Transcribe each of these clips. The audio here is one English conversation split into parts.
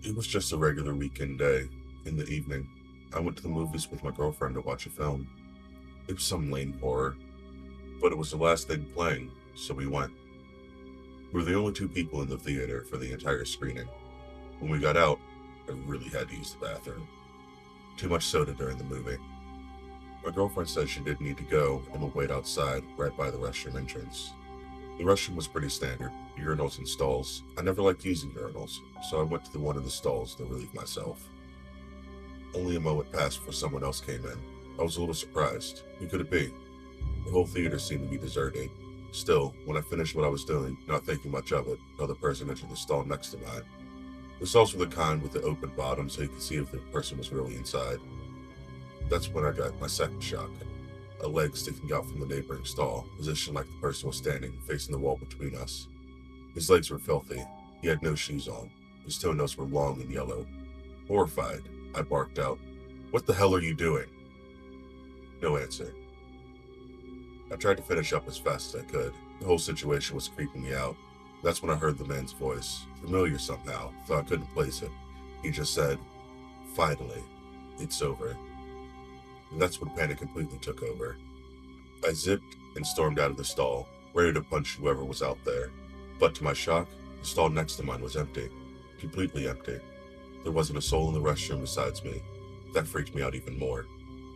It was just a regular weekend day. In the evening, I went to the movies with my girlfriend to watch a film. It was some lame horror, but it was the last thing playing, so we went. We were the only two people in the theater for the entire screening. When we got out, I really had to use the bathroom. Too much soda during the movie. My girlfriend said she didn't need to go and would wait outside, right by the restroom entrance. The restroom was pretty standard, urinals and stalls. I never liked using urinals, so I went to one of the stalls to relieve myself. Only a moment passed before someone else came in. I was a little surprised. Who could it be? The whole theater seemed to be deserted. Still, when I finished what I was doing, not thinking much of it, another person entered the stall next to mine. The stalls were the kind with the open bottom so you could see if the person was really inside. That's when I got my second shock. A leg sticking out from the neighboring stall, positioned like the person was standing, facing the wall between us. His legs were filthy. He had no shoes on. His toenails were long and yellow. Horrified, I barked out, "What the hell are you doing?" No answer. I tried to finish up as fast as I could. The whole situation was creeping me out. That's when I heard the man's voice, familiar somehow, though I couldn't place it. He just said, "Finally, it's over." And that's when panic completely took over. I zipped and stormed out of the stall, ready to punch whoever was out there. But to my shock, the stall next to mine was empty. Completely empty. There wasn't a soul in the restroom besides me. That freaked me out even more.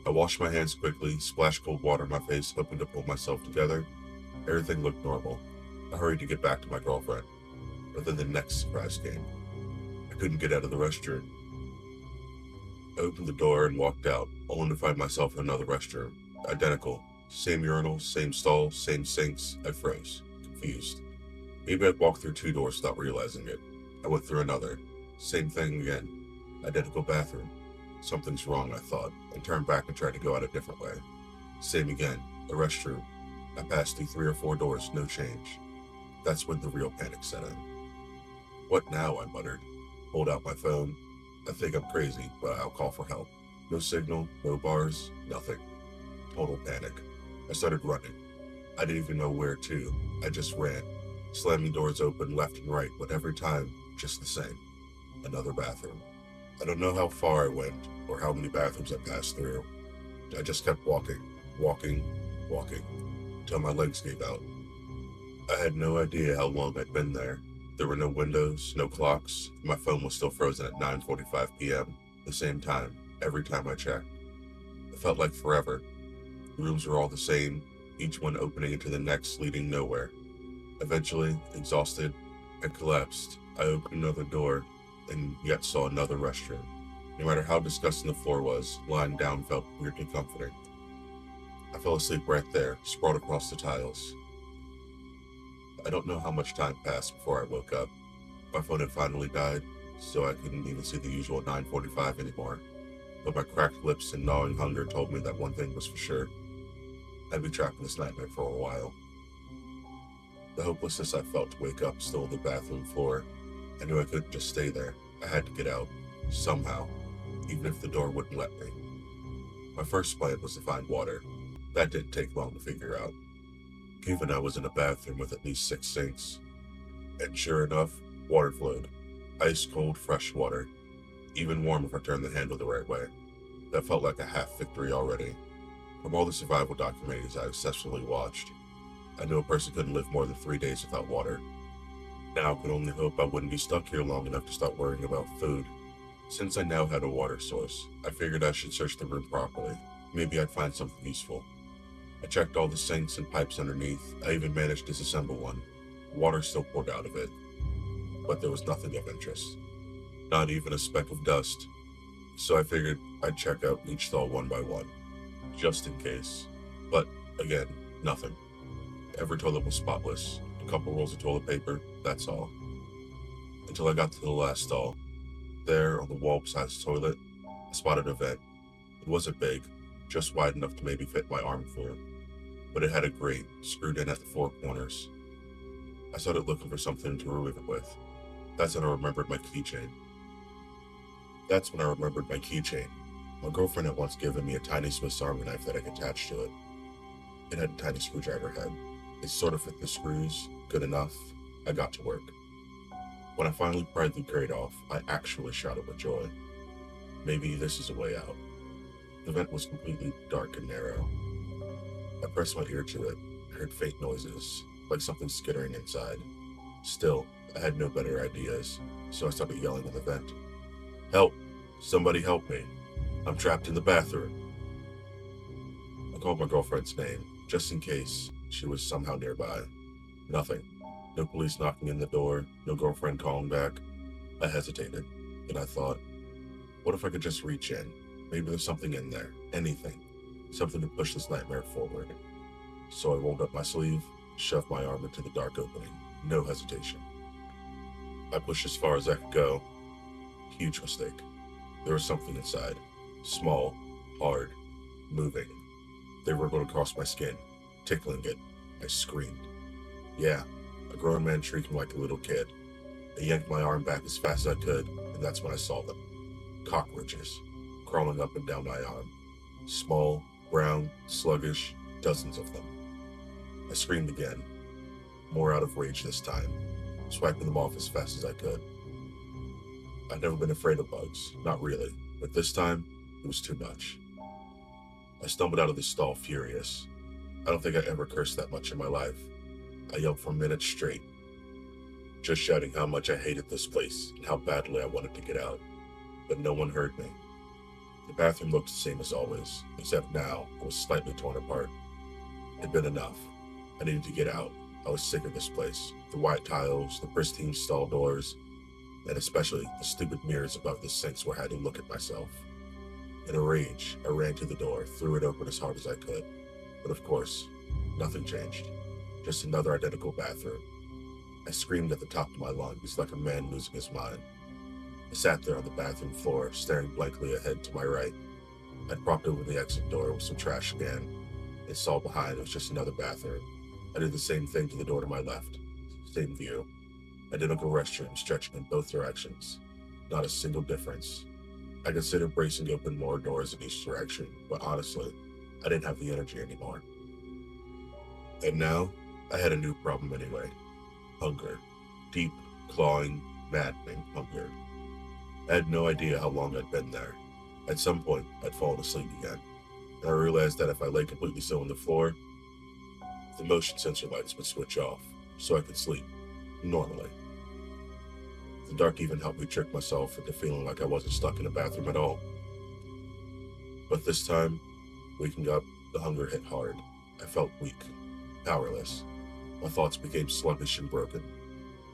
I washed my hands quickly, splashed cold water in my face, hoping to pull myself together. Everything looked normal. I hurried to get back to my girlfriend. But then the next surprise came. I couldn't get out of the restroom. I opened the door and walked out, only to find myself in another restroom. Identical. Same urinal, same stall, same sinks. I froze, confused. Maybe I'd walked through two doors without realizing it. I went through another. Same thing again. Identical bathroom. Something's wrong, I thought, and turned back and tried to go out a different way. Same again. A restroom. I passed through 3 or 4 doors, no change. That's when the real panic set in. "What now?" I muttered. Pulled out my phone. I think I'm crazy, but I'll call for help. No signal, no bars, nothing. Total panic. I started running. I didn't even know where to. I just ran, slamming doors open left and right, but every time, just the same. Another bathroom. I don't know how far I went or how many bathrooms I passed through. I just kept walking, walking, walking, till my legs gave out. I had no idea how long I'd been there. There were no windows, no clocks. My phone was still frozen at 9:45 p.m., the same time, every time I checked. It felt like forever. The rooms were all the same, each one opening into the next, leading nowhere. Eventually, exhausted, I collapsed. I opened another door, and yet saw another restroom. No matter how disgusting the floor was, lying down felt weirdly comforting. I fell asleep right there, sprawled across the tiles. I don't know how much time passed before I woke up. My phone had finally died, so I couldn't even see the usual 9:45 anymore. But my cracked lips and gnawing hunger told me that one thing was for sure. I'd be trapped in this nightmare for a while. The hopelessness I felt to wake up still on the bathroom floor. I knew I couldn't just stay there. I had to get out, somehow, even if the door wouldn't let me. My first plan was to find water. That didn't take long to figure out, given I was in a bathroom with at least 6 sinks. And sure enough, water flowed. Ice cold, fresh water. Even warm if I turned the handle the right way. That felt like a half victory already. From all the survival documentaries I obsessively watched, I knew a person couldn't live more than 3 days without water. Now I could only hope I wouldn't be stuck here long enough to start worrying about food. Since I now had a water source, I figured I should search the room properly. Maybe I'd find something useful. I checked all the sinks and pipes underneath. I even managed to disassemble one. Water still poured out of it, but there was nothing of interest. Not even a speck of dust. So I figured I'd check out each stall one by one, just in case. But, again, nothing. Every toilet was spotless. A couple rolls of toilet paper, that's all. Until I got to the last stall. There, on the wall beside the toilet, I spotted a vent. It wasn't big, just wide enough to maybe fit my arm through. But it had a grate, screwed in at the 4 corners. I started looking for something to remove it with. That's when I remembered my keychain. My girlfriend had once given me a tiny Swiss Army knife that I could attach to it. It had a tiny screwdriver head. It sort of fit the screws, good enough. I got to work. When I finally pried the grate off, I actually shouted with joy. Maybe this is a way out. The vent was completely dark and narrow. I pressed my ear to it, heard faint noises, like something skittering inside. Still, I had no better ideas, so I started yelling in the vent. Help! Somebody help me! I'm trapped in the bathroom. I called my girlfriend's name, just in case she was somehow nearby. Nothing. No police knocking in the door, no girlfriend calling back. I hesitated, and I thought, what if I could just reach in? Maybe there's something in there. Anything. Something to push this nightmare forward. So I rolled up my sleeve, shoved my arm into the dark opening. No hesitation. I pushed as far as I could go. Huge mistake. There was something inside. Small, hard, moving. They wriggled across my skin, tickling it. I screamed. Yeah, a grown man shrieking like a little kid. I yanked my arm back as fast as I could, and that's when I saw them. Cockroaches, crawling up and down my arm. Small, brown, sluggish, dozens of them. I screamed again, more out of rage this time, swiping them off as fast as I could. I'd never been afraid of bugs, not really, but this time, it was too much. I stumbled out of the stall furious. I don't think I ever cursed that much in my life. I yelled for minutes straight, just shouting how much I hated this place and how badly I wanted to get out. But no one heard me. The bathroom looked the same as always, except now it was slightly torn apart. It had been enough. I needed to get out. I was sick of this place. The white tiles, the pristine stall doors, and especially the stupid mirrors above the sinks where I had to look at myself. In a rage, I ran to the door, threw it open as hard as I could. But of course, nothing changed. Just another identical bathroom. I screamed at the top of my lungs like a man losing his mind. I sat there on the bathroom floor, staring blankly ahead to my right. I propped open the exit door with some trash can and saw behind it was just another bathroom. I did the same thing to the door to my left. Same view. Identical restroom stretching in both directions. Not a single difference. I considered bracing open more doors in each direction, but honestly, I didn't have the energy anymore. And now, I had a new problem anyway. Hunger. Deep, clawing, maddening hunger. I had no idea how long I'd been there. At some point, I'd fallen asleep again, and I realized that if I lay completely still on the floor, the motion sensor lights would switch off, so I could sleep, normally. The dark even helped me trick myself into feeling like I wasn't stuck in a bathroom at all. But this time, waking up, the hunger hit hard. I felt weak, powerless. My thoughts became sluggish and broken.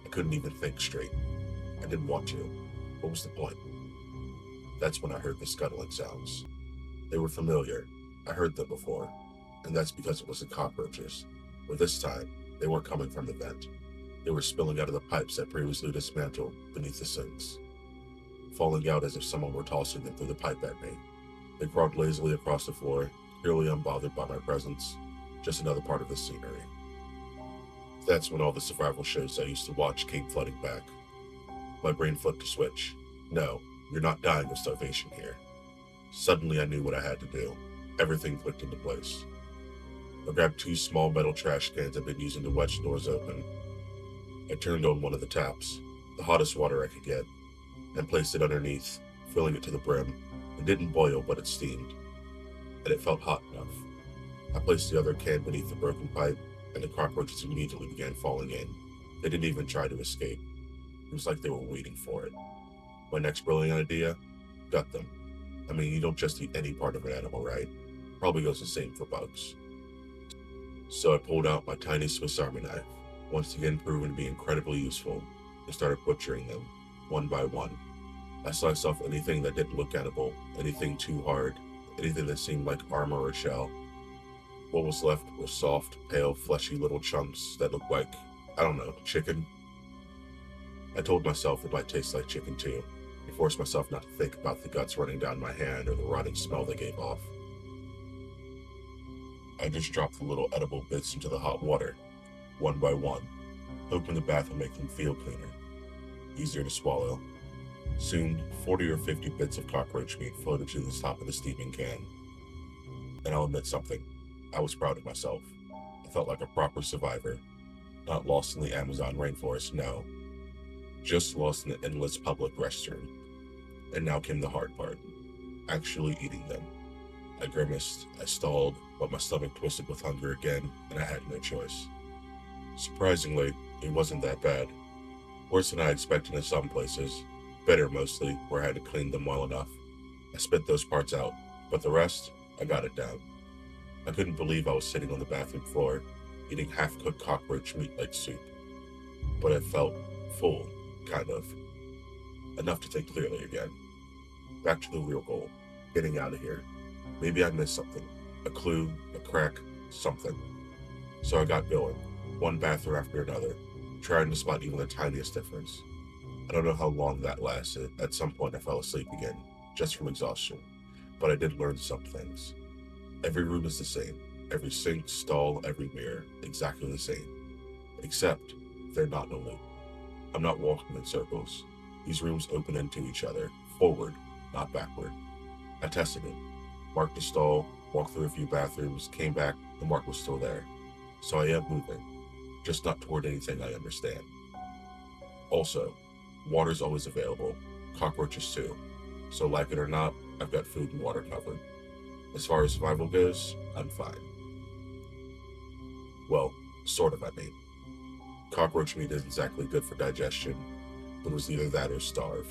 I couldn't even think straight. I didn't want to. What was the point? That's when I heard the scuttling sounds. They were familiar. I heard them before, and that's because it was the cockroaches. But this time, they weren't coming from the vent. They were spilling out of the pipes I previously dismantled beneath the sinks, falling out as if someone were tossing them through the pipe at me. They crawled lazily across the floor, clearly unbothered by my presence, just another part of the scenery. That's when all the survival shows I used to watch came flooding back. My brain flipped a switch. No, you're not dying of starvation here. Suddenly I knew what I had to do. Everything clicked into place. I grabbed 2 small metal trash cans I'd been using to wedge doors open. I turned on one of the taps, the hottest water I could get, and placed it underneath, filling it to the brim. It didn't boil, but it steamed, and it felt hot enough. I placed the other can beneath the broken pipe, and the cockroaches immediately began falling in. They didn't even try to escape. It was like they were waiting for it. My next brilliant idea? Gut them. I mean, you don't just eat any part of an animal, right? Probably goes the same for bugs. So I pulled out my tiny Swiss Army knife, once again proven to be incredibly useful, and started butchering them, one by one. I sliced off anything that didn't look edible, anything too hard, anything that seemed like armor or shell. What was left were soft, pale, fleshy little chunks that looked like, I don't know, chicken. I told myself it might taste like chicken too, and forced myself not to think about the guts running down my hand or the rotting smell they gave off. I just dropped the little edible bits into the hot water, one by one, hoping the bath would make them feel cleaner, easier to swallow. Soon, 40 or 50 bits of cockroach meat floated to the top of the steaming can. And I'll admit something, I was proud of myself. I felt like a proper survivor, not lost in the Amazon rainforest, no. just lost in an endless public restroom. And now came the hard part, actually eating them. I grimaced, I stalled, but my stomach twisted with hunger again, and I had no choice. Surprisingly, it wasn't that bad. Worse than I expected in some places. Better mostly, where I had to clean them well enough. I spit those parts out, but the rest, I got it down. I couldn't believe I was sitting on the bathroom floor, eating half-cooked cockroach meat like soup. But I felt full, kind of. Enough to think clearly again. Back to the real goal, getting out of here. Maybe I missed something. A clue, a crack, something. So I got going, one bathroom after another, trying to spot even the tiniest difference. I don't know how long that lasted. At some point I fell asleep again, just from exhaustion. But I did learn some things. Every room is the same. Every sink, stall, every mirror, exactly the same. Except, they're not in a loop. I'm not walking in circles. These rooms open into each other, forward, not backward. I tested it. Marked the stall, walked through a few bathrooms, came back, the mark was still there. So I am moving, just not toward anything I understand. Also, water's always available, cockroaches too. So like it or not, I've got food and water covered. As far as survival goes, I'm fine. Well, sort of, I mean. Cockroach meat isn't exactly good for digestion, but it was either that or starve.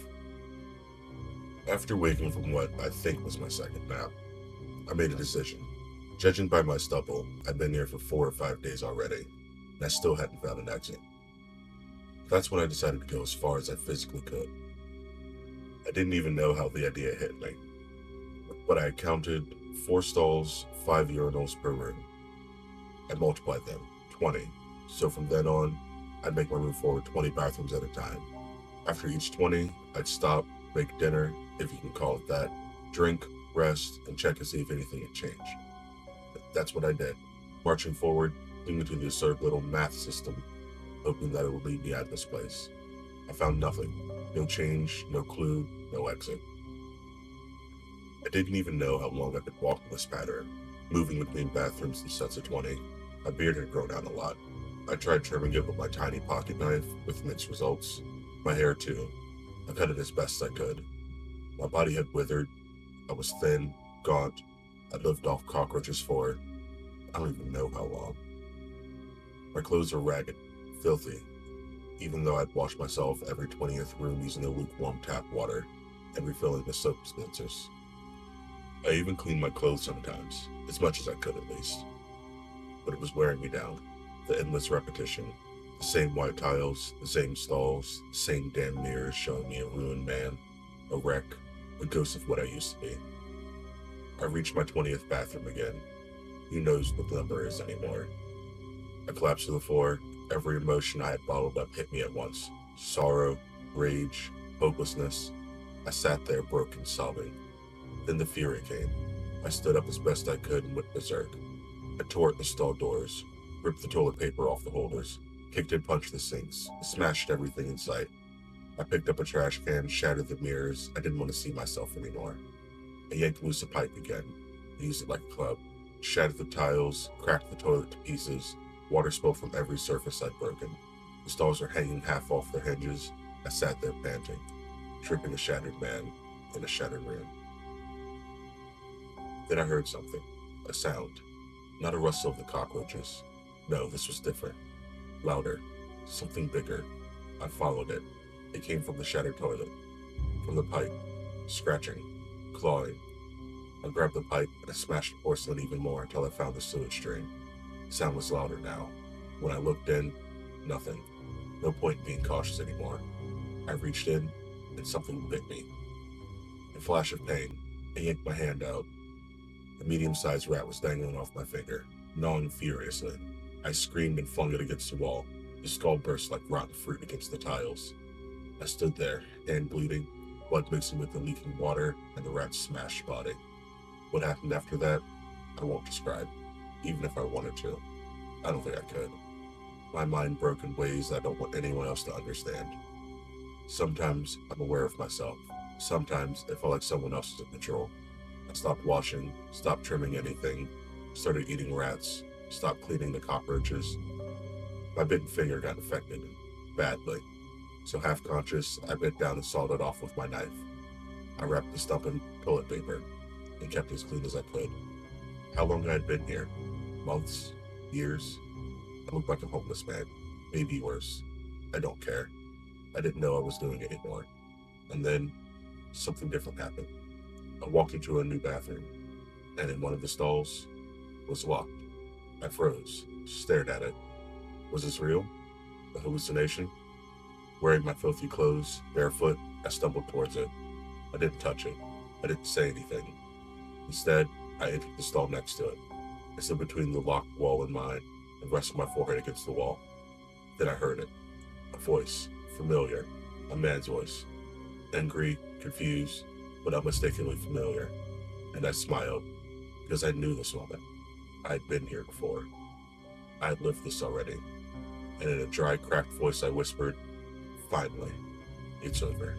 After waking from what I think was my second nap, I made a decision. Judging by my stubble, I'd been here for 4 or 5 days already, and I still hadn't found an exit. That's when I decided to go as far as I physically could. I didn't even know how the idea hit me, but I counted 4 stalls, 5 urinals per room. I multiplied them, 20, so from then on, I'd make my move forward 20 bathrooms at a time. After each 20, I'd stop, make dinner, if you can call it that, drink, rest, and check to see if anything had changed. That's what I did, marching forward, clinging to the absurd little math system, hoping that it would lead me out of this place. I found nothing. No change, no clue, no exit. I didn't even know how long I'd been walking this pattern, moving between bathrooms in sets of 20. My beard had grown out a lot. I tried trimming it with my tiny pocket knife, with mixed results. My hair too. I cut it as best I could. My body had withered. I was thin, gaunt. I'd lived off cockroaches for, I don't even know how long. My clothes were ragged, filthy, even though I'd washed myself every 20th room using the lukewarm tap water and refilling the soap dispensers. I even cleaned my clothes sometimes, as much as I could at least. But it was wearing me down. The endless repetition. The same white tiles, the same stalls, the same damn mirrors showing me a ruined man, a wreck, a ghost of what I used to be. I reached my 20th bathroom again. Who knows what the number is anymore? I collapsed to the floor. Every emotion I had bottled up hit me at once. Sorrow, rage, hopelessness. I sat there broken, sobbing. Then the fury came. I stood up as best I could and went berserk. I tore at the stall doors, ripped the toilet paper off the holders, kicked and punched the sinks, smashed everything in sight. I picked up a trash can, shattered the mirrors. I didn't want to see myself anymore. I yanked loose a pipe again. I used it like a club. Shattered the tiles, cracked the toilet to pieces. Water spilled from every surface I'd broken. The stalls were hanging half off their hinges. I sat there panting, tripping a shattered man in a shattered room. Then I heard something. A sound. Not a rustle of the cockroaches. No, this was different. Louder. Something bigger. I followed it. It came from the shattered toilet. From the pipe. Scratching. Clawing. I grabbed the pipe and I smashed the porcelain even more until I found the sewage drain. The sound was louder now. When I looked in, nothing. No point in being cautious anymore. I reached in, and something bit me. A flash of pain. I yanked my hand out. A medium-sized rat was dangling off my finger, gnawing furiously. I screamed and flung it against the wall. The skull burst like rotten fruit against the tiles. I stood there, hand bleeding, blood mixing with the leaking water and the rat's smashed body. What happened after that, I won't describe, even if I wanted to. I don't think I could. My mind broke in ways I don't want anyone else to understand. Sometimes I'm aware of myself. Sometimes I feel like someone else is in control. I stopped washing, stopped trimming anything, started eating rats, stopped cleaning the cockroaches. My bitten finger got infected, badly. So half conscious, I bent down and sawed it off with my knife. I wrapped the stump in toilet paper and kept it as clean as I could. How long I had been here? Months? Years? I looked like a homeless man. Maybe worse. I don't care. I didn't know I was doing it anymore. And then, something different happened. I walked into a new bathroom, and in one of the stalls was locked. I froze, stared at it. Was this real? A hallucination? Wearing my filthy clothes, barefoot, I stumbled towards it. I didn't touch it. I didn't say anything. Instead, I entered the stall next to it. I stood between the locked wall and mine and rested my forehead against the wall. Then I heard it. A voice, familiar, a man's voice. Angry, confused, but unmistakably familiar. And I smiled, because I knew this moment. I had been here before. I had lived this already. And in a dry, cracked voice I whispered, "Finally, it's over."